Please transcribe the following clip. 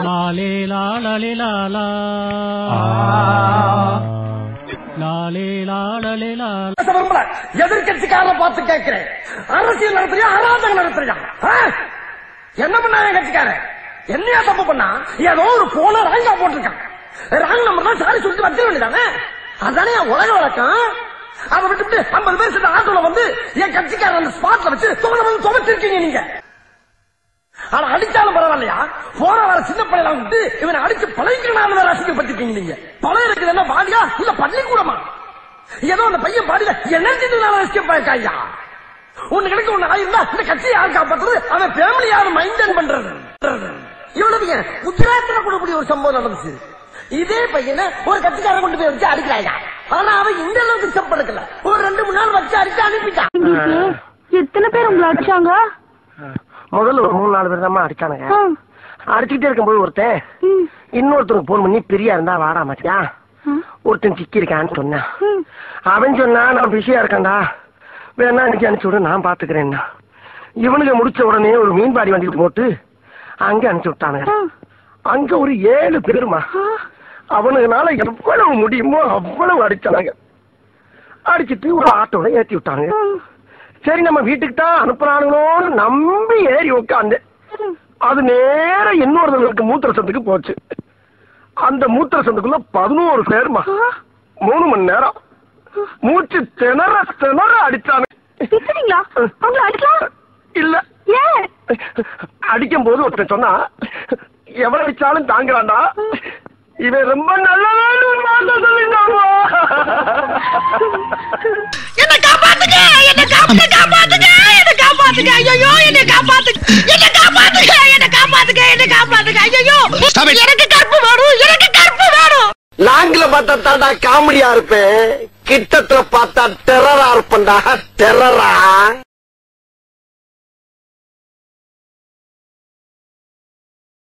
லாலே லாலே லாலா லாலே லாலே லாலா. எதிர்கட்சிக்காரரை பார்த்து கேட்கிறேன், அரசியல் நடத்துறியா அராஜகம் நடத்துறியா? என்ன பண்ணா என் கட்சிக்காரன்? என்னையா தப்பு பண்ணா? ஏதோ ஒரு போன ராங்கா போட்டிருக்கான். ராங் நம்பர் தான் சாரி சொல்லிட்டு வச்சிட வேண்டியதானே? அதானே உலக வழக்கம். அதை விட்டு 50 பேர் சேர்ந்த ஆட்டோல வந்து என் கட்சிக்காரன் அந்த ஸ்பாட்ல வச்சு துவச்சிருக்கீங்க நீங்க. ஆனா அடிச்சாலும் பரவாயில்லையா, போற வர சின்ன பையனா விட்டு இவனை அடிச்சு பழகிக்கிறனால வேற அசிங்கப்பட்டிருக்கீங்க நீங்க. பழைய இருக்குது என்ன பாடியா இல்ல பள்ளிக்கூடமா? ஏதோ அந்த பையன் பாடியில எனர்ஜினால எஸ்கேப் ஆயிருக்காயா? ஒண்ணு கிடைக்க ஒண்ணு ஆயிருந்தா இந்த கட்சியை யார் காப்பாற்றுறது? அவன் ஃபேமிலி யாரும் மெயின்டைன் பண்றது? இவ்வளவு குஜராத்ல கூடக்கூடிய ஒரு சம்பவம் நடந்துச்சு. இதே பையனை ஒரு கட்சிக்காரன் கொண்டு போய் வச்சு அடிக்கிறாயா? ஆனா அவன் இந்த அளவுக்கு ஸ்டெப் எடுக்கல. ஒரு 2-3 நாள் வச்சு அடிச்சு அனுப்பிட்டான். எத்தனை பேர் உங்களை அடிச்சாங்க? முதல்ல ஒரு 3-4 பேர் தான் அடிச்சானுங்க. அடிச்சுக்கிட்டே இருக்கும்போது ஒருத்தன் இன்னொருத்தருக்கு போன் பண்ணி பிரியா இருந்தா வாடா மாட்டியா, ஒருத்தன் சிக்கி இருக்கான்னு சொன்னான். அவன் சொன்னா நான் பிஸியா இருக்கேன்டா, வேணா அன்னைக்கு அனுப்பிச்சு விட நான் பாத்துக்கிறேன்னா. இவனுக்கு முடிச்ச உடனே ஒரு மீன்பாடி வண்டிக்கு போட்டு அங்க அனுப்பிச்சு விட்டானுங்க. அங்க ஒரு 7 பேருமா. அவனுக்குனால எவ்வளவு முடியுமோ அவ்வளவு அடிச்சானுங்க. அடிச்சுட்டு ஒரு ஆட்டோட ஏத்தி விட்டானுங்க. சரி நம்ம வீட்டுக்கு தான் அனுப்புறானுங்களோன்னு நம்பி ஏறி உட்காந்து அது நேர இன்னொருத்தருக்கு மூத்திர சந்துக்கு போச்சு. அந்த மூத்திர சந்துக்குள்ள 11 பேருமா. 3 மணி நேரம் மூச்சு திணற அடிச்சானு. இல்ல அடிக்கும் போது ஒருத்தன் சொன்னா, எவ்வளவு அடிச்சாலும் தாங்குறான்டா, இவன் ரொம்ப நல்லவன். என்ன காப்பாத்துங்க, என்ன காப்பாத்துங்க, என்ன காப்பாத்துங்க, ஐயோ என்ன காப்பாத்துங்க, என்ன காப்பாத்துங்க, என்ன காப்பாத்துங்க, என்ன காப்பாத்துங்க, ஐயோ எனக்கு கற்பு வேணும், எனக்கு கற்பு வேணும். லாங்கில பார்த்தா தாண்டா காமெடியா இருப்பேன், கிட்டத்துல பார்த்தா டெரரா இருப்பேன்டா, டெரரா.